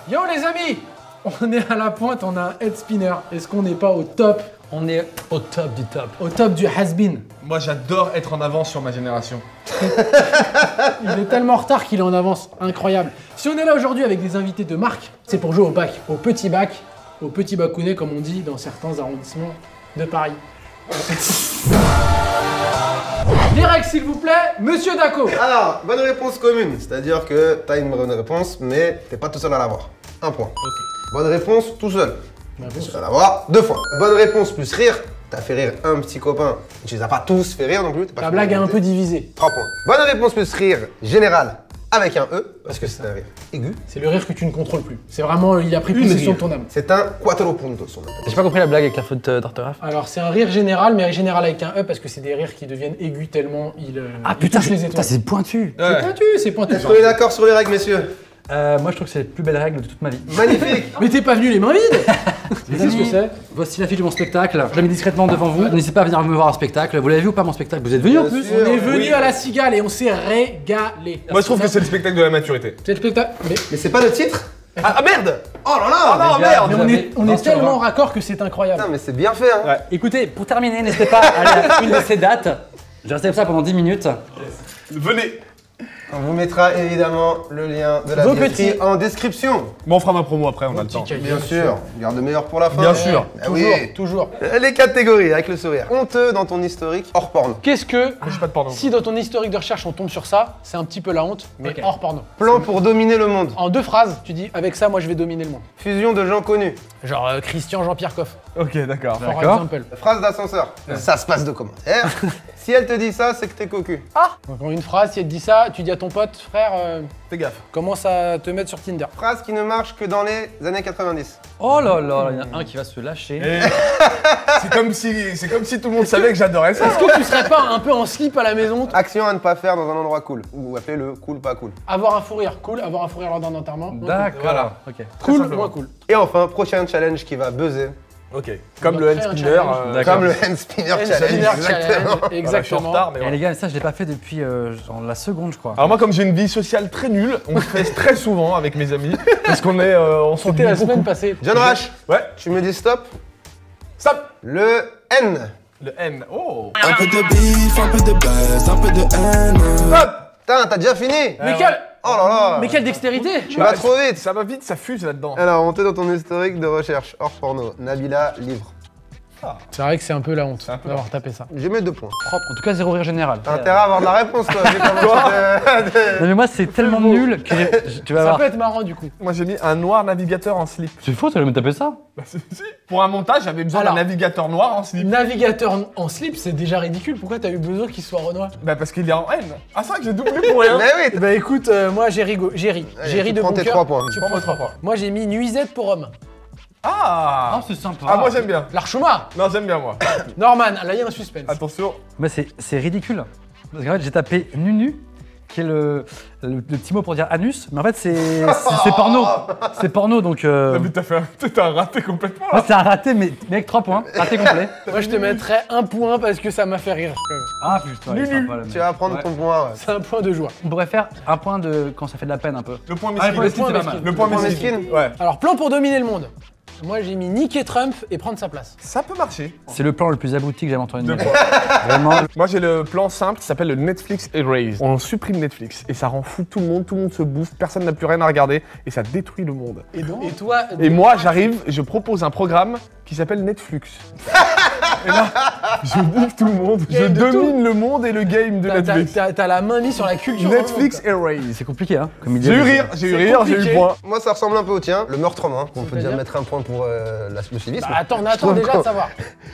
Yo les amis, on est à la pointe, on a un head spinner. Est-ce qu'on n'est pas au top? On est au top du top. Au top du has-been. Moi j'adore être en avance sur ma génération. Il est tellement en retard qu'il est en avance, incroyable. Si on est là aujourd'hui avec des invités de marque, c'est pour jouer au bac, au petit bacounet comme on dit dans certains arrondissements de Paris. Les règles s'il vous plaît, monsieur Daco. Alors, bonne réponse commune, c'est-à-dire que t'as une bonne réponse, mais t'es pas tout seul à l'avoir. Un point. Bonne réponse tout seul. Tu vas l'avoir 2 fois. Bonne réponse plus rire. T'as fait rire un petit copain. Tu les as pas tous fait rire non plus. La blague est un peu divisée. 3 points. Bonne réponse plus rire général avec un E, parce que c'est un rire aigu. C'est le rire que tu ne contrôles plus. C'est vraiment, il a pris possession de ton âme. C'est un quattro punto. J'ai pas compris la blague avec la faute d'orthographe. Alors c'est un rire général, mais général avec un E parce que c'est des rires qui deviennent aigus tellement il Ah putain, touche les étoiles. c'est pointu. C'est pointu, c'est pointu. Est-ce qu'on est d'accord sur les règles, messieurs? Moi je trouve que c'est les plus belles règles de toute ma vie. Magnifique. Mais t'es pas venu les mains vides. Qu'est-ce que c'est? Voici l'affiche de mon spectacle. Je l'ai mis discrètement devant vous. N'hésitez pas à venir me voir en spectacle. Vous l'avez vu ou pas mon spectacle? Vous êtes venu en plus? sûr. On est venu Oui. à la Cigale et on s'est régalé. Moi je trouve que c'est le spectacle de la maturité. C'est le spectacle. Mais c'est pas le titre? Ah merde! Oh là là. non, Les gars, merde. Mais vous on avez est, on 20 est sur tellement 20. raccord que c'est incroyable. Putain, mais c'est bien fait, hein. Ouais. Écoutez, pour terminer, n'hésitez pas à aller à une de ces dates. Je vais rester comme ça pendant 10 minutes. Venez! On vous mettra évidemment le lien de la Vos billetterie petits. en description. Bon, on fera ma promo après, on a le temps. Bien sûr, garde le meilleur pour la fin. Bien sûr. Ah Toujours, oui. toujours. Les catégories avec le sourire. Honteux dans ton historique hors porno. Qu'est-ce que Je suis pas de porno. si dans ton historique de recherche on tombe sur ça, c'est un petit peu la honte, mais Ok. hors porno. Plan pour dominer le monde. En 2 phrases, tu dis avec ça moi je vais dominer le monde. Fusion de gens connus. Genre Christian Jean-Pierre Coff, Ok, d'accord. for D'accord. example. Phrase d'ascenseur. Ça se passe de commentaires. Si elle te dit ça, c'est que t'es cocu. Donc en une phrase, si elle te dit ça, tu dis à ton pote, frère, Fais gaffe. commence à te mettre sur Tinder. Phrase qui ne marche que dans les années 90. Oh là là, il y en a un qui va se lâcher. Et c'est comme si tout le monde savait que j'adorais ça. Est-ce que tu serais pas un peu en slip à la maison? Action à ne pas faire dans un endroit cool. Ou appelez-le cool, pas cool. Avoir un fou rire, cool. Avoir un fou rire lors d'un enterrement, moins D'accord. Voilà. Ok. cool. Cool, simplement. moins cool. Et enfin, prochain challenge qui va buzzer. Ok. Comme On le va hand créer un spinner. challenge. D'accord. Comme le hand spinner Hand challenge. spinner Exactement. challenge, Voilà, je suis en exactement. retard, mais Et voilà. les gars, ça je l'ai pas fait depuis genre la seconde, je crois. Alors moi, comme j'ai une vie sociale très nulle, on le fait très souvent avec mes amis, parce qu'on est, on s'en C'était la semaine passée. John Rash, Ouais. tu me dis stop. Stop. Le N. Le N. Oh. Un peu de bif, un peu de buzz, un peu de haine. Stop. Putain, t'as déjà fini. Mais quelle, Oh là là. mais quelle dextérité! Tu vas trop vite. Ça va vite, ça fuse là-dedans. Alors, honteux dans ton historique de recherche hors porno. Nabila, livre. C'est vrai que c'est un peu la honte un peu d'avoir tapé ça. J'ai mis 2 points. Propre. En tout cas, 0 rire général. T'as intérêt à avoir de la réponse, toi. Vu comment Non mais moi c'est tellement nul que tu vas Ça voir. peut être marrant du coup. Moi, j'ai mis un noir navigateur en slip. C'est faux, tu allais me taper ça? Bah, si. Pour un montage, j'avais besoin d'un Alors. navigateur noir en slip. Navigateur en slip, c'est déjà ridicule. Pourquoi t'as eu besoin qu'il soit Renoir? Bah, parce qu'il est en N. Ah, c'est vrai que j'ai doublé pour rien. Mais oui. Bah écoute, moi j'ai ri Allez, tu de prends bon tes cœur. 3 points. Tu prends 3 points. Moi j'ai mis nuisette pour homme. Ah. Ah, c'est sympa. Ah, moi, j'aime bien. L'Archuma. Non, j'aime bien, moi. Norman, là il y a un suspense. Attention. Mais c'est ridicule. Parce qu'en fait, j'ai tapé nunu, qui est le petit mot pour dire anus, mais en fait, c'est porno. C'est porno, donc. Ah, mais t'as un raté complètement. Moi, c'est un raté, mais avec 3 points. Raté complet. Moi je te mettrais 1 point parce que ça m'a fait rire. quand même. Ah, putain, il est sympa, le mec. Tu vas prendre Ouais. ton point. Ouais. C'est un point de joie. On pourrait faire un point de quand ça fait de la peine un peu. Le point Ah, mesquin. le point mesquin, c'est pas mal. Le point Le point mesquin. mesquin. Ouais. Alors plan pour dominer le monde. Moi j'ai mis niquer Trump et prendre sa place. Ça peut marcher. C'est le plan le plus abouti que j'ai entendu de Deux ma vie. points. Vraiment. Moi j'ai le plan simple qui s'appelle le Netflix Erase. On supprime Netflix et ça rend fou tout le monde se bouffe, personne n'a plus rien à regarder et ça détruit le monde. Et toi Et moi j'arrive, je propose un programme qui s'appelle Netflix. Et là, je nique tout le monde, je Game de domine le monde et le game de Netflix. t'as la main mise sur la culture. Netflix Erase. C'est compliqué, hein, comme idée. J'ai eu rire, j'ai eu compliqué. point. Moi, ça ressemble un peu au tien. Le meurtrement. On peut déjà C'est-à-dire mettre un point pour le civisme. Bah, attends, on attend trouve déjà qu'on- de savoir.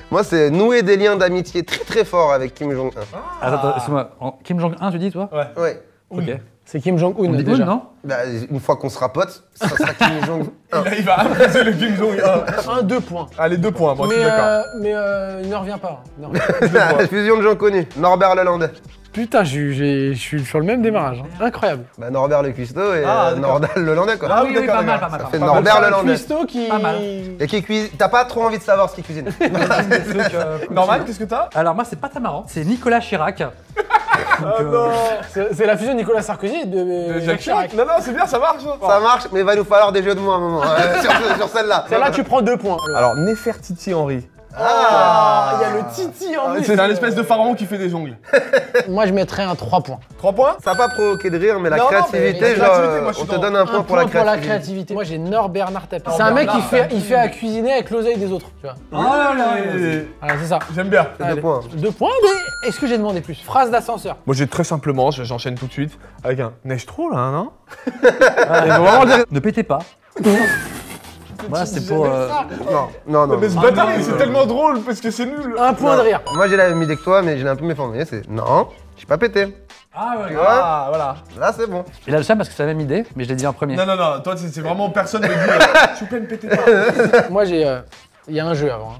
Moi, c'est nouer des liens d'amitié très très forts avec Kim Jong-un. Attends, excuse-moi. Kim Jong-un, tu dis, toi? Ouais. Ok. C'est Kim Jong-un On dit déjà. non? Bah, une fois qu'on sera potes, ça sera Kim Jong-un. Là il va avancer le Kim Jong-un. 2 points. Allez 2 points, moi je suis d'accord. Mais il ne revient pas. Il ne revient pas. Fusion de gens connus. Norbert Lelandais. Putain, je suis sur le même démarrage. hein. Incroyable. Bah, Norbert le cuistot et Ah, d'accord. Norbert Lelandais, quoi. Ah oui, oui, d'accord, pas mal, d'accord. pas mal. Ça fait pas mal. Norbert Charles Lelandais. Cuisto qui. Pas mal. Et qui cuisine. T'as pas trop envie de savoir ce qu'il cuisine. Normal, qu'est-ce que t'as? Alors moi c'est pas très marrant, c'est Nicolas Chirac. C'est la fusion de Nicolas Sarkozy et de Jacques Chirac. Non, c'est bien, ça marche. Ça marche, mais il va nous falloir des jeux de mots à un moment sur celle-là. Celle-là, tu prends 2 points. Alors, Nefertiti Henry. Il y a le Titi en C'est un espèce de pharaon qui fait des jongles. Moi, je mettrais un 3 points. 3 points? Ça n'a pas provoqué de rire, mais la Non, non, créativité, mais la genre, créativité, moi, je suis on te dans- donne un point pour la créativité. Moi, j'ai Bernard Tapie. C'est un mec qui fait à cuisiner avec l'oseille des autres, tu vois. Oh là là. Voilà, c'est ça. J'aime bien. C'est 2 Allez. points. 2 points, mais est-ce que j'ai demandé plus? Phrase d'ascenseur. Moi, j'ai très simplement, j'enchaîne tout de suite avec un neige trop là, non? Il faut vraiment dire. Ne pétez pas. Voilà, c'est pour. Non. Mais ce bâtard, c'est tellement drôle parce que c'est nul. Un point de rire. Moi, j'ai la même idée que toi, mais je l'ai un peu méformé. C'est non, j'ai pas pété. Ah ouais. Tu vois? Ah, voilà. Là, c'est bon. Il a le seum parce que c'est la même idée, mais je l'ai dit en premier. Non, toi, c'est vraiment personne me dit. Je suis plein de péter pas. Moi, j'ai. Il y a un jeu avant.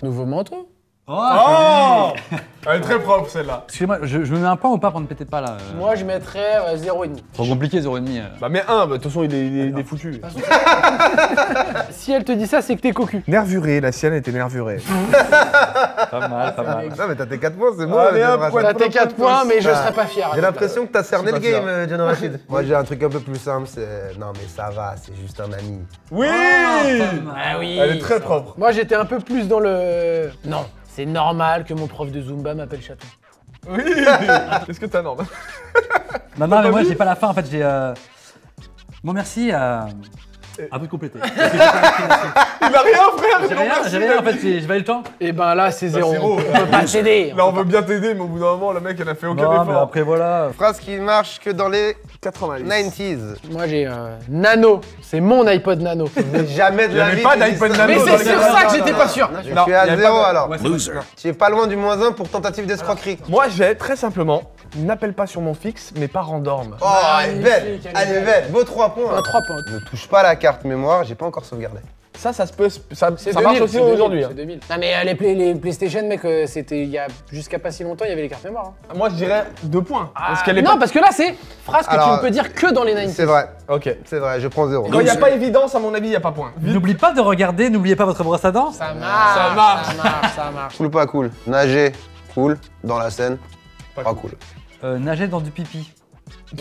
Nouveau manteau. Oh! Elle est très propre celle-là. Excusez-moi, je me mets un point ou pas pour ne péter pas là Moi, je mettrais 0,5. Trop compliqué, 0,5. Bah, mais un, de toute façon, il est foutu. Si elle te dit ça, c'est que t'es cocu. Nervuré, la sienne était nervurée. Pas mal, pas mal. Non, mais t'as tes 4 points, c'est bon. Allez, John hop, Rachid. T'as tes 4 points, mais je serais pas fier. J'ai l'impression que t'as cerné le Je suis pas game, John Rachid. Moi, j'ai un truc un peu plus simple, c'est. Non, mais ça va, c'est juste un ami. Oui! Ah oui. Elle est très propre. Moi, j'étais un peu plus dans le. Non, c'est normal que mon prof de Zumba m'appelle chaton. Oui! Est-ce que t'as normal? Non, mais moi j'ai pas la fin en fait, j'ai. Bon, merci à vous de compléter. Il a rien, frère! J'ai rien en fait, je valais le temps. Et ben là, c'est 0. zéro. On peut pas t'aider. Là, on veut bien t'aider, mais au bout d'un moment, le mec, elle a fait aucun Non, mais effort. après voilà. Phrase qui marche que dans les 90. 90s. Moi, j'ai Nano. C'est mon iPod Nano. Mais jamais de Il y la avait vie. pas tu dis d'iPod ça. Nano Mais dans c'est les sur gars. ça que j'étais pas sûr. Je Non, suis à il y avait 0 pas de- alors. Loser. Tu es pas loin du -1 pour tentative d'escroquerie. Moi, j'ai très simplement, n'appelle pas sur mon fixe, mes parents dorment. Oh, elle est belle. Elle est belle. Beau 3 points. Un 3 points. Ne touche pas la carte mémoire, j'ai pas encore sauvegardé. Ça se peut, ça C'est marche 2000, aussi c'est 2000, aujourd'hui. hein. c'est 2000. Non mais les PlayStation, mec, c'était il y a jusqu'à pas si longtemps, il y avait les cartes mémoire. Hein. Moi, je dirais 2 points. Parce qu'elle est Non, pas... parce que là, c'est phrase que Alors, tu ne peux dire que dans les 90s. C'est vrai, Ok. c'est vrai, je prends 0. Quand il n'y a pas évidence, à mon avis, il n'y a pas point. N'oubliez pas de regarder, n'oubliez pas votre brosse à dents. Ça marche, Ça marche. ça marche. Cool, pas cool. Nager, cool. Dans la Seine, pas cool. Nager dans du pipi.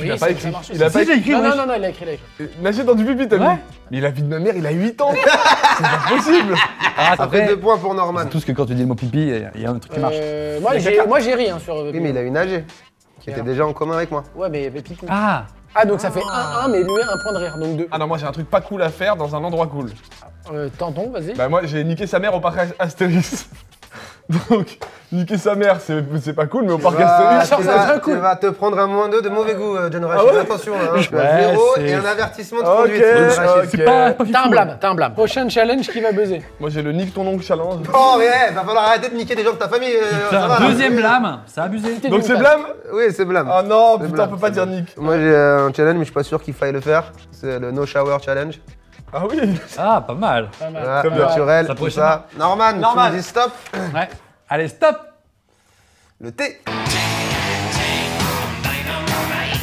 Il a pas écrit. Il a Si, pas j'ai écrit, Non, wesh. non, non, il a écrit. Nager dans du pipi, t'as Ouais. vu? Mais la vie de ma mère, il a 8 ans. C'est pas possible. Ah, Ça fait 2 points pour Norman. C'est tout ce que quand tu dis le mot pipi, il y a un truc qui marche. Moi, j'ai ri hein, sur. Oui, mais il a eu nager, qui était déjà en commun avec moi. Ouais, mais pipi. Ah. Ah, donc ça fait 1-1, mais lui, un point de rire, donc 2. Ah non, moi j'ai un truc pas cool à faire dans un endroit cool. Tendon, vas-y. Bah moi j'ai niqué sa mère au parc Astérix. Donc, niquer sa mère, c'est pas cool, mais au parc Astérix. ça, c'est très cool. Tu vas te prendre un -2 de mauvais goût, John Rachid. Ah ouais Attention, hein. Tu as Ouais, 0 c'est- et un avertissement de Ok, conduite. John Rachid. ok. C'est pas T'as un blâme, t'as un blâme. Prochain challenge qui va buzzer. Moi j'ai le nique ton oncle challenge. Oh, mais va falloir arrêter de niquer des gens de ta famille. ça va, là. Deuxième blâme, ça a abusé. Donc c'est blâme? Oui, c'est blâme. Ah non, C'est putain, blâme, on peut pas c'est dire blâme. nique. Moi j'ai un challenge, mais je suis pas sûr qu'il faille le faire. C'est le No Shower Challenge. Ah oui. Ah, pas mal. Pas mal. Voilà, Très bien. naturel, Ça tout pourrait ça. Norman, Norman. tu me dis stop. Ouais. Allez, stop. Le thé.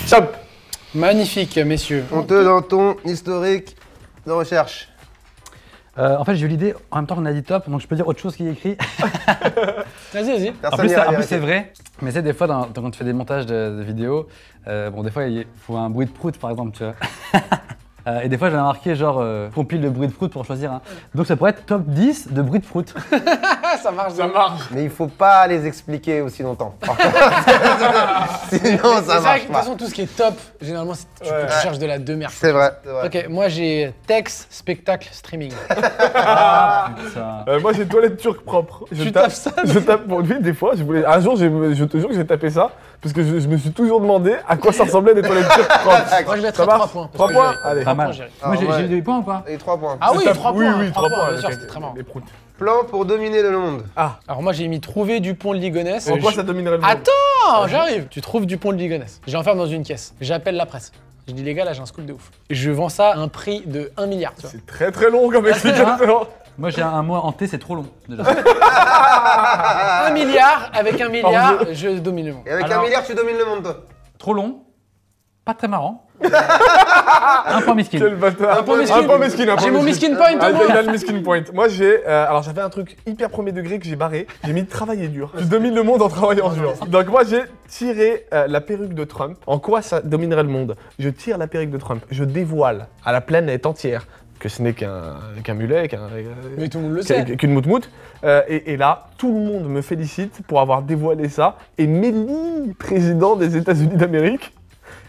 Stop. Magnifique, messieurs. Honteux dans ton historique de recherche. En fait, j'ai eu l'idée en même temps qu'on a dit top, donc je peux dire autre chose qui est écrit. Vas-y, vas-y. En Personne plus, n'ira c'est vérifier. vrai. Mais c'est des fois, quand tu fais des montages de vidéos, bon, des fois, il faut un bruit de prout, par exemple, tu vois. Et des fois, j'avais marqué genre compile de bruit de prout pour choisir un. Donc ça pourrait être top 10 de bruit de prout. Ah, ça marche, Ça marche. Mais il faut pas les expliquer aussi longtemps. Sinon, C'est ça vrai que de marche toute pas. façon, tout ce qui est top, généralement, tu cherches de la demeure. C'est vrai, c'est vrai. Ok, moi j'ai texte, spectacle, streaming. Ah, putain. Moi j'ai toilette turque propre. Tu tapes ça Je tape pour lui des fois. Je voulais... Un jour, je te jure que j'ai tapé ça parce que je me suis toujours demandé à quoi ça ressemblait des toilettes turques propres. Moi je Ça mettrais marche 3 points. 3 parce que points. j'ai- Allez. Pas mal. j'ai- Moi, ouais. j'ai des points ou pas? Et 3 points. Ah oui, Je tape- 3 oui, points. oui, 3 points. bien sûr, avec c'était très marrant. les proutes. Plan pour dominer le monde. Alors moi j'ai mis trouver Dupont de Ligonnès. En quoi ça dominerait le monde? Attends, j'arrive. Tu trouves Dupont de Ligonnès. J'enferme dans une caisse. J'appelle la presse. Je dis les gars, là j'ai un scoop de ouf. Et je vends ça à un prix de 1 milliard, tu vois. C'est très très long comme explication. Moi, j'ai un mot en T, c'est trop long. Déjà. 1 milliard, avec 1 milliard, je domine le monde. Et avec Alors- 1 milliard, tu domines le monde, toi. Trop long. pas très marrant. Un point miskin. Quel bâtard. Un point miskin. Un point miskin, un point J'ai mon miskin. miskin point, Ah, moi. il a le miskin point. Moi, j'ai. Alors, j'avais un truc hyper premier degré que j'ai barré. J'ai mis travailler dur. Tu domines le monde en travaillant dur. Donc, moi, j'ai tiré la perruque de Trump. En quoi ça dominerait le monde? Je tire la perruque de Trump. Je dévoile à la planète entière que ce n'est qu'un mulet, Mais tout le monde le sait. qu'une moutmoute. Et là, tout le monde me félicite pour avoir dévoilé ça et m'élit président des États-Unis d'Amérique.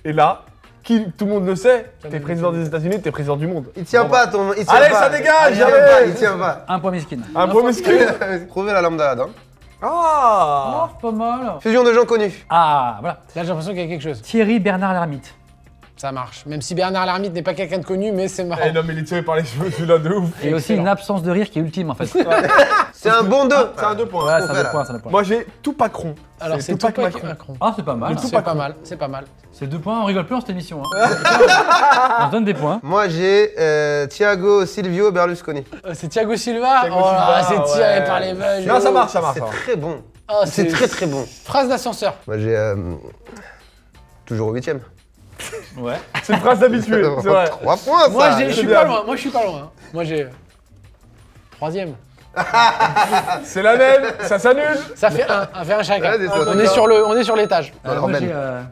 Et là, tout le monde le sait, t'es président des États-Unis, t'es président du monde. Il tient Bon, pas bah. ton. Il tient Allez, pas. ça dégage, Il tient allez. pas, il tient pas. Un point miskin. Un point miskin. Trouvez la lambda là-dedans. Ah. Oh, pas mal. Fusion de gens connus. Ah, voilà. Là, j'ai l'impression qu'il y a quelque chose. Thierry Bernard Lhermitte. Ça marche. Même si Bernard Lhermitte n'est pas quelqu'un de connu, mais c'est marrant. Eh non, mais il est tiré par les cheveux, celui-là de ouf. Et aussi une absence de rire qui est ultime en fait. C'est un bon 2. C'est un 2 points. Ouais, qu'on ça fait, a 2 points, ça a 2 points. Moi, j'ai Tupac-ron. Alors, c'est Tupac Tupac Macron. Macron. Ah, c'est pas mal. C'est pas mal, c'est pas mal. C'est 2 points, on rigole plus dans cette émission. Hein. On se donne des points. Moi j'ai Thiago Silvio Berlusconi. C'est Thiago Silva. Thiago Oh là, Silva, c'est tiré ouais. par les vaches. Non, ça marche, ça marche. C'est ça marche. très bon. Oh, C'est très très bon. Phrase d'ascenseur. Moi j'ai toujours au 8ème. Ouais. C'est une phrase d'habitué, c'est vrai. 3 points Moi, ça. je suis bien. pas loin. Moi, je suis pas loin. Moi, j'ai 3e. C'est la même, ça s'annule. Ça fait un chacun. Ouais, des fois, On d'accord. est sur l'étage. Alors, moi, Ben.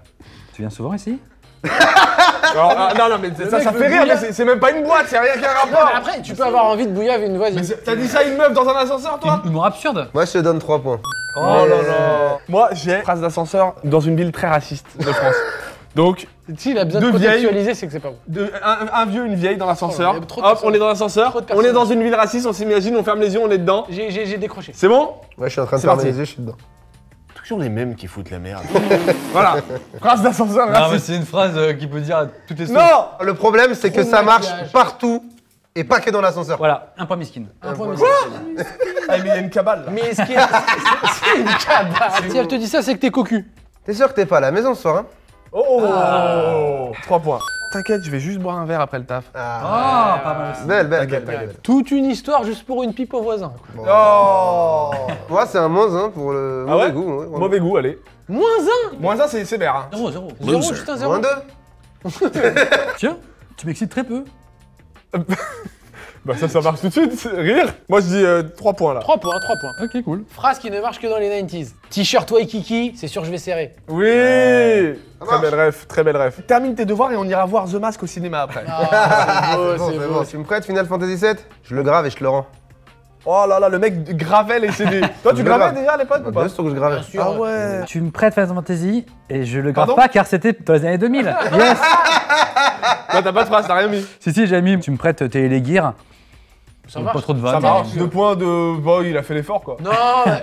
Tu viens souvent ici? Alors, non, mais ça mec fait veut rire, bouillir. mais c'est même pas une boîte, c'est rien qu'un Non, rapport. mais après, tu peux avoir envie de bouillir avec une voisine. Mais t'as dit ça à une meuf dans un ascenseur, toi? Humour absurde. Moi je te donne 3 points. Oh là là. Moi, j'ai phrase d'ascenseur dans une ville très raciste de France. Donc, S'il a besoin de Deux vieilles. contextualiser, c'est que c'est pas bon. un vieux, une vieille dans l'ascenseur. Oh, il y a trop de Hop, personnes. on est dans l'ascenseur. Trop de On est personnes. dans une ville raciste, on s'imagine, on ferme les yeux, on est dedans. J'ai décroché. C'est bon? Ouais, je suis en train de C'est fermer parti. les yeux, je suis dedans. Toujours les mêmes qui foutent la merde. Voilà. Phrase d'ascenseur Non, mais raciste. c'est une phrase qu'il peut dire à toutes les sauces. Non. Le problème c'est que Trop de ça marche maquillage. partout et pas que dans l'ascenseur. Voilà, un point miskin. Un point Ah, mais il y a une cabale. là. Mais ce qui est. C'est une cabane. Si elle te dit ça, c'est que t'es cocu. T'es sûr que t'es pas à la maison ce soir hein? Oh 3 points. T'inquiète, je vais juste boire un verre après le taf. Ah, pas mal aussi. Belle, belle, T'inquiète, belle, t'inquiète. Toute une histoire juste pour une pipe au voisin. Oh. Moi c'est un moins 1 pour le Ah mauvais ouais goût. Ouais, Mauvais goût, allez. Moins 1. Moins 1, c'est sévère. Hein. 0, 0. Zéro, juste un zéro. Moins 2. Tiens, tu m'excites très peu. Bah ça marche tout de suite, rire. Moi je dis 3 points là. 3 points, 3 points. Ok, cool. Phrase qui ne marche que dans les 90s. T-shirt Waikiki, c'est sûr je vais serrer. Oui. Très marche. belle ref, très belle ref. Termine tes devoirs et on ira voir The Mask au cinéma après. Ah, Bon, c'est beau, c'est beau. bon. Tu me prêtes Final Fantasy 7? Je le grave et je te le rends. Oh là là, le mec gravait les CD. Toi tu Je gravais grave. déjà à l'époque ou pas? Bien sûr que je gravais. Bien sûr. Ah ouais. Tu me prêtes Final Fantasy et je le grave Pardon pas car c'était dans les années 2000. Yes. Là t'as pas de phrase, t'as rien mis. Si, j'ai mis. Tu me prêtes Télégear. Ça Pas marche. trop de Ça vannes. marche. 2 points de. Bon, il a fait l'effort quoi. Non,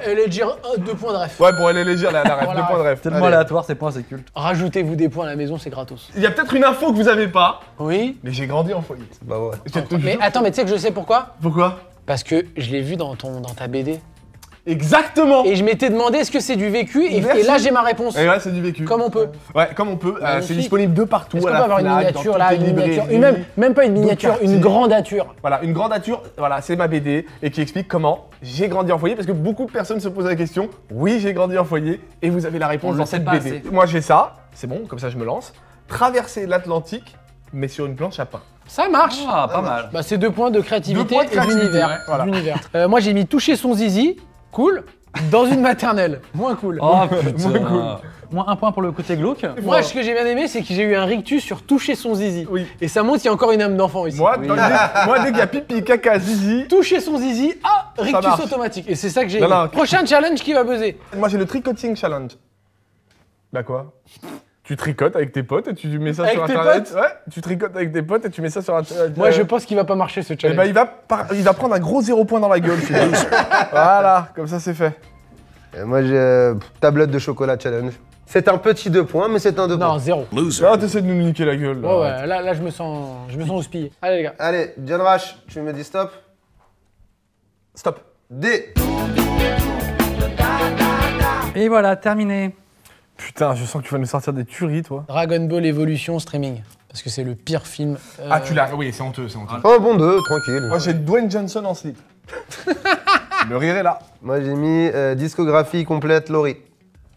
elle est dire 2 points de ref. Ouais, pour aller légère la ref, Voilà. 2 points de ref. Tellement Allez. aléatoire, ces points, c'est culte. Rajoutez-vous des points à la maison, c'est gratos. Il y a peut-être une info que vous avez pas, Oui. mais j'ai grandi en foyer. Bah ouais. Je te Mais jure. attends, mais tu sais que je sais pourquoi? Pourquoi? Parce que je l'ai vu dans ta BD. Exactement. Et je m'étais demandé est-ce que c'est du vécu et Merci. là j'ai ma réponse. Et ouais, c'est du vécu. Comme on peut. Ouais, comme on peut. C'est Magnifique. disponible de partout. Est-ce qu'on à peut la avoir une Fnac, miniature dans là, toutes une les miniature, librairies. même pas une miniature, quartier. une grandature. Voilà, une grandature, voilà, c'est ma BD et qui explique comment j'ai grandi en foyer parce que beaucoup de personnes se posent la question. Oui, j'ai grandi en foyer et vous avez la réponse On le dans sait cette pas BD. assez. Moi, j'ai ça, c'est bon, comme ça je me lance. Traverser l'Atlantique, mais sur une planche à pain. Ça marche. Ah, pas mal. Bah c'est 2 points de créativité, 2 points de créativité, d'univers. ouais, voilà. D'univers. Moi j'ai mis toucher son zizi, cool, dans une maternelle, moins cool. Oh putain. Moins cool. Moins un point pour le côté glauque. Moi ce que j'ai bien aimé c'est que j'ai eu un rictus sur toucher son zizi. Oui. Et ça montre qu'il y a encore une âme d'enfant ici. Moi, dès qu'il y a pipi, caca, zizi, Toucher son zizi, rictus marche. automatique. Et c'est ça que j'ai Non, aimé. non. Prochain challenge qui va buzzer. moi j'ai le tricoting challenge. Bah quoi? Tu tricotes avec tes potes et tu mets ça Avec sur tes internet. Ouais, tu tricotes avec tes potes et tu mets ça sur internet. Moi je pense qu'il va pas marcher ce Eh challenge. ben, il va prendre un gros 0 point dans la gueule, celui-là. Voilà, comme ça c'est fait. Et moi j'ai tablette de chocolat challenge. C'est un petit 2 points, mais c'est un 2 Non, points. 0. Là, t'essaies de nous niquer la gueule. là. Ouais, là je me sens houspillé. Allez les gars. Allez, John Rash, tu me dis stop. Stop. D. Et voilà, terminé. Putain, je sens que tu vas nous sortir des tueries, toi. Dragon Ball Evolution streaming. Parce que c'est le pire film. Ah, tu l'as. Oui, c'est honteux, c'est honteux. Oh bon 2, tranquille. Moi, j'ai Dwayne Johnson en slip. Le rire est là. Moi j'ai mis discographie complète Laurie.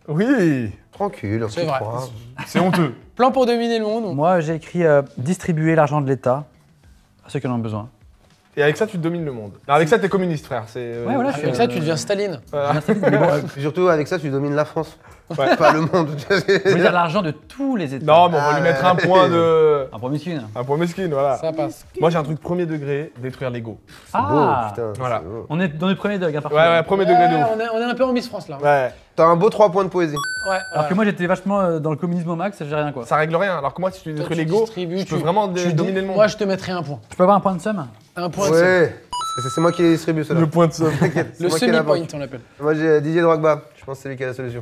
Oui. Tranquille, un C'est petit vrai. 3. C'est honteux. Plan pour dominer le monde. Moi, j'ai écrit distribuer l'argent de l'État à ceux qui en ont besoin. Et avec ça, tu domines le monde. Alors, avec ça, t'es communiste, frère. Ouais, voilà, Avec ça, tu deviens Staline. Mais bon, Surtout avec ça, tu domines la France. Ouais. Pas le monde. je veux dire l'argent de tous les États. Non, mais on va lui mettre un point de. Un point miskin. Un point mesquine, voilà. Ça passe. Moi, j'ai un truc premier degré, détruire l'ego. Ah, Beau, putain. Voilà. c'est beau. on est dans les premiers degrés, par Ouais, ouais, premier degré de Ouais, ouf. on est un peu en Miss France là. Ouais. T'as un beau 3 points de poésie. Ouais. Alors que moi, j'étais vachement dans le communisme au max, j'ai rien quoi. Ça règle rien. Alors que moi, si tu Toi, détruis tu l'ego, distribues, tu peux vraiment dominer le monde. Moi, je te mettrai un point. Je peux avoir un point de somme? Un point de somme. Ouais. C'est moi qui les distribue cela. Le point de somme. T'inquiète. c'est Le moi qui ai la semi-point, banque. on l'appelle. Moi j'ai Didier Drogba. Je pense que c'est lui qui a la solution.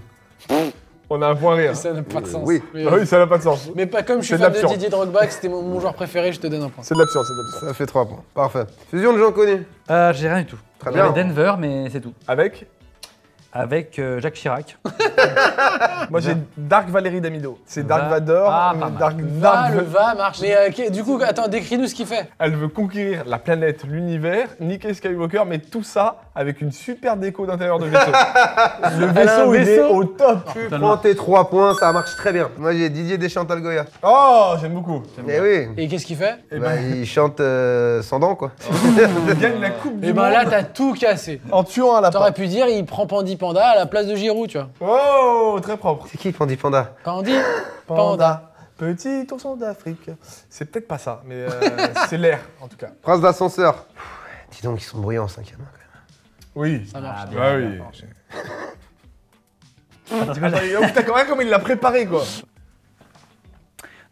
On a un point rire. Ça n'a pas de sens. oui. Mais, Ah oui, ça n'a pas de sens. mais pas comme je suis C'est de fan de l'absurde. Didier Drogba, que c'était mon joueur préféré, je te donne un point. C'est de l'absurde, c'est de l'absurde. Ça fait 3 points. Parfait. Fusion de gens connus. J'ai rien du tout. Très J'avais bien. Denver, mais c'est tout. Avec Avec Jacques Chirac. moi, j'ai Dark Valérie Damido. C'est Dark Va- Vador. Ah, mais pas mal. Dark, Le va marche. Mais du coup, attends, décris-nous ce qu'il fait. Elle veut conquérir la planète, l'univers, niquer Skywalker, mais tout ça avec une super déco d'intérieur de vaisseau. Le Elle a un vaisseau, il est vaisseau. au top. Tu Totalement. prends tes 3 points, ça marche très bien. Moi j'ai Didier Deschantal Goya. Oh, j'aime beaucoup. Eh oui. Et qu'est-ce qu'il fait? Et Bah, ben, il chante sans dents quoi. il gagne la coupe du Et ben monde là, t'as tout cassé. en tuant un lapin. T'aurais pu dire, il prend Pandi Panda à la place de Giroud, tu vois. Oh, très propre. C'est qui Pandi Panda? Pandi Panda. Petit ourson d'Afrique. C'est peut-être pas ça, mais c'est l'air en tout cas. Prince d'ascenseur. Dis donc ils sont bruyants en 5ème. Quand même. Oui. Ça marche. bien, Bah bien, oui. bien. Attends, putain, quand même comme il l'a préparé quoi.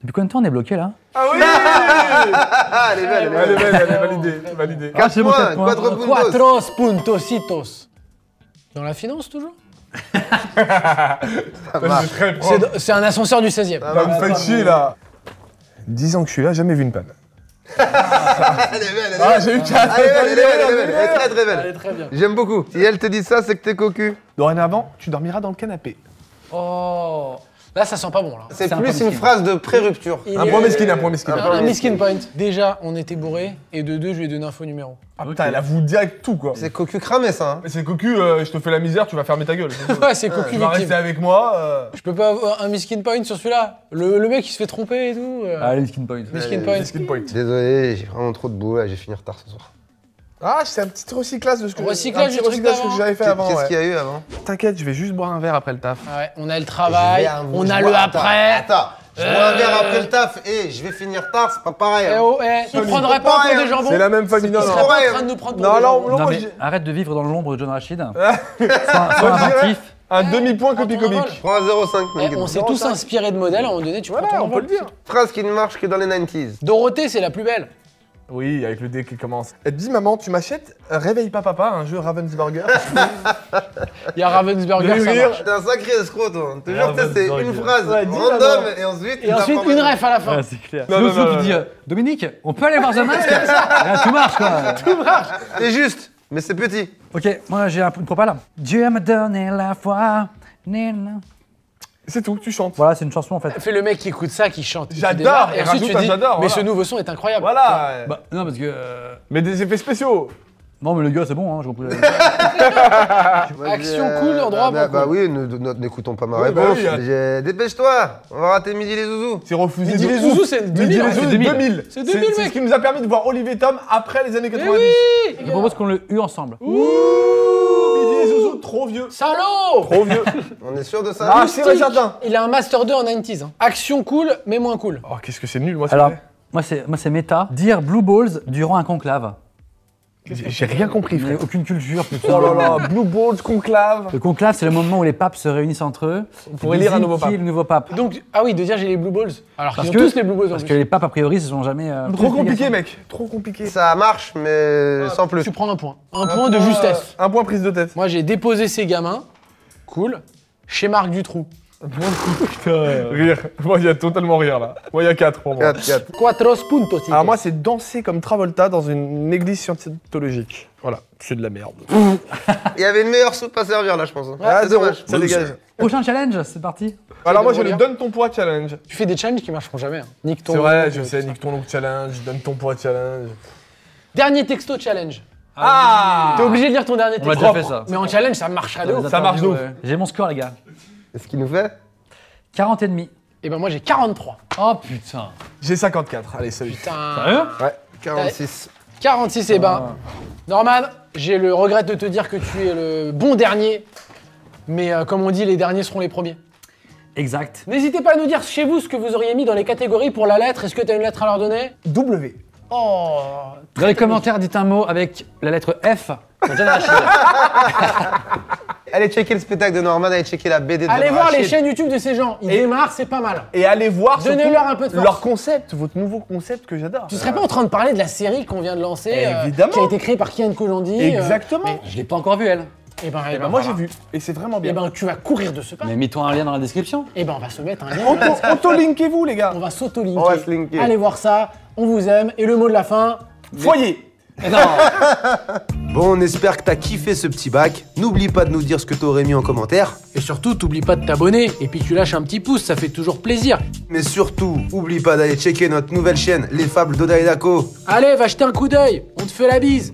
Depuis combien de temps on est bloqué là? Ah oui. Ah elle est belle, elle est Elle est belle. belle, elle est validée, validée. 4 c'est bon, points, 4 points. quadre puntos. Cuatros puntositos. Dans la finance, toujours? Ça, c'est très propre. C'est un ascenseur du 16e. Bah, vous faites chier là. 10 ans que je suis là, jamais vu une panne. Elle est belle, elle est Ah, belle. j'ai eu 4. Elle est belle, elle est belle, elle est belle. Elle est très très Elle belle. est très bien. J'aime beaucoup. Si elle te dit ça, c'est que t'es cocu. Dorénavant, tu dormiras dans le canapé. Oh. Là, ça sent pas bon, là. C'est un plus peu une miskin. phrase de pré-rupture. Il Un est- point mesquine, un point mesquine. Un miskin point. Déjà, on était bourré. Et de 2, je lui ai donné un faux numéro. Ah putain, elle avoue direct tout quoi. C'est cocu cramé ça. Hein. Mais c'est cocu, je te fais la misère, tu vas fermer ta gueule. Ouais, c'est Tu cocu vas rester victime. avec moi. Je peux pas avoir un miskin point sur celui-là. Le mec, il se fait tromper et tout. Allez, skin point. Miskin point. Miskin point. Désolé, j'ai vraiment trop de boulot là, j'ai fini en retard ce soir. Ah, c'est un petit recyclage de ce que Recyclage un petit du truc recyclage d'avant. que j'avais fait avant. Qu'est-ce ouais. qu'il y a eu avant? T'inquiète, je vais juste boire un verre après le taf. Ouais, on a le travail, on a Je le bois- après. Attends, je bois un verre après le taf et je vais finir tard, c'est pas pareil. Eh hein. oh, eh, tu prendrais pas pareil, encore des hein. jambons? C'est la même famille, non, Il non. serait pas Ouais, en train de nous prendre pour Non, des non, jambons. non. Non moi, mais j'ai- arrête de vivre dans l'ombre de John Rachid. Sois Moi, je dirais inventif. un demi-point Prends copie ton comique. envol. Prends un 0,5. Eh, Miguel. on s'est tous inspirés de modèles, à un moment donné, tu prends ton Voilà, on peut envol. le dire. Phrase qui ne marche que dans les 90s. Dorothée, c'est la plus belle. Oui, avec le dé qui commence. Elle te dit, maman, tu m'achètes Réveille pas papa, un jeu Ravensburger. Il y a Ravensburger, ça Rire. marche. T'es un sacré escroc toi. Toujours Ah, c'est bah, une dingue. phrase Ouais, dis random maman. et ensuite. Et ensuite, une ref à la fin. Ouais, c'est clair. Non, L'autre non, jour, non, tu dis Dominique, on peut aller voir The Mask? Là, tout marche quoi. C'est juste, mais c'est petit. Ok, moi j'ai une propale. Dieu m'a donné la foi. Nina. C'est tout, tu chantes. Voilà, c'est une chanson en fait. Fais le mec qui écoute ça, qui chante. qui J'adore, démarre, et Et ensuite, rajoute tu un dis, j'adore, mais voilà. ce nouveau son est incroyable. Voilà. Bah, non, parce que. Mais des effets spéciaux. Non, mais le gars, c'est bon, hein, je comprends. Action cool, endroit bah, bon bah cool. oui, n'écoutons pas ma Oui, bah réponse. oui, hein. Dépêche-toi, on va rater midi les zouzous. C'est refusé. Midi de les ouf. zouzous, c'est 2000. Midi les en zouzous, fait. c'est 2000. C'est 2000, C'est mec. ce qui nous a permis de voir Olivier Tom après les années 90. Je propose qu'on le eue ensemble. Ouh, Midi les zouzous, trop vieux. Salaud. Trop vieux. On est sûr de ça? Ah, c'est vrai, certain. Il a un Master 2 en 90s. hein. Action cool, mais moins cool. Oh, qu'est-ce que c'est nul, moi, Alors, c'est moi c'est méta. Dire Blue Balls durant un conclave. J'ai rien compris, Mais frère. aucune culture, putain. Oh là là, Blue Balls, conclave. Le conclave, c'est le moment où les papes se réunissent entre eux. On pourrait lire un nouveau pape. Qui est le nouveau pape? Donc, ah oui, de dire j'ai les Blue Balls. Alors qu'ils Parce ont que- tous les Blue Balls en Parce que plus. les papes, a priori, se sont jamais. Trop compliqué, mec. Trop compliqué. Ça marche, mais sans plus. Tu prends un point. Un point de justesse. Un point prise de tête. Moi, j'ai déposé ces gamins. Cool. Chez Marc Dutroux. Rire. Moi, il y a totalement rire, là. Moi, il y a 4 pour moi. 4. Quatros puntos. Alors moi, c'est danser comme Travolta dans une église scientologique. Voilà, c'est de la merde. Il y avait une meilleure soupe à servir là, je pense. hein. Ah, C'est zéro, dommage. ça dégage. Prochain challenge, c'est parti. Alors moi, de je le relire. donne ton poids challenge. Tu fais des challenges qui marcheront jamais. hein. Nique ton C'est vrai, look, je sais, nique ton look challenge, donne ton poids challenge. Dernier texto challenge. Ah T'es obligé de lire ton dernier On l'a texto. déjà fait ça. Mais en challenge, ça marcherait de ouf. Ça marche de ouf. J'ai mon score, les gars. Et ce qu'il nous fait? 40 et demi. Et ben moi j'ai 43. Oh putain. J'ai 54. Allez, salut. Putain. Sérieux? Ouais. 46. 46 et ben. Norman, j'ai le regret de te dire que tu es le bon dernier. Mais comme on dit, les derniers seront les premiers. Exact. N'hésitez pas à nous dire chez vous ce que vous auriez mis dans les catégories pour la lettre. Est-ce que tu as une lettre à leur donner? W. Oh. Dans les commentaires, dites un mot avec la lettre F pour John Rachid. Allez checker le spectacle de Norman, allez checker la BD de Allez John voir les Rachid. chaînes YouTube de ces gens. Ils démarrent, c'est pas mal. Et allez voir surtout Donnez-leur un peu de force. leur concept, votre nouveau concept que j'adore. Tu serais pas en train de parler de la série qu'on vient de lancer, Évidemment. qui a été créée par Kian Kojandi. Exactement. Je l'ai pas encore vu, elle. Et ben, Et ben moi j'ai vu. Et c'est vraiment Et bien. ben tu vas courir de ce pas. Mais mets-toi un lien dans la description. Et ben on va se mettre un lien. Auto-linkez-vous les gars. On va s'auto-linker. On va se linker. Allez voir ça. On vous aime. Et le mot de la fin. Foyer. Non. Bon, on espère que t'as kiffé ce petit bac. N'oublie pas de nous dire ce que t'aurais mis en commentaire. Et surtout, t'oublies pas de t'abonner. Et puis tu lâches un petit pouce, ça fait toujours plaisir. Mais surtout, oublie pas d'aller checker notre nouvelle chaîne, Les Fables d'Oda et Dako. Allez, va jeter un coup d'œil. On te fait la bise.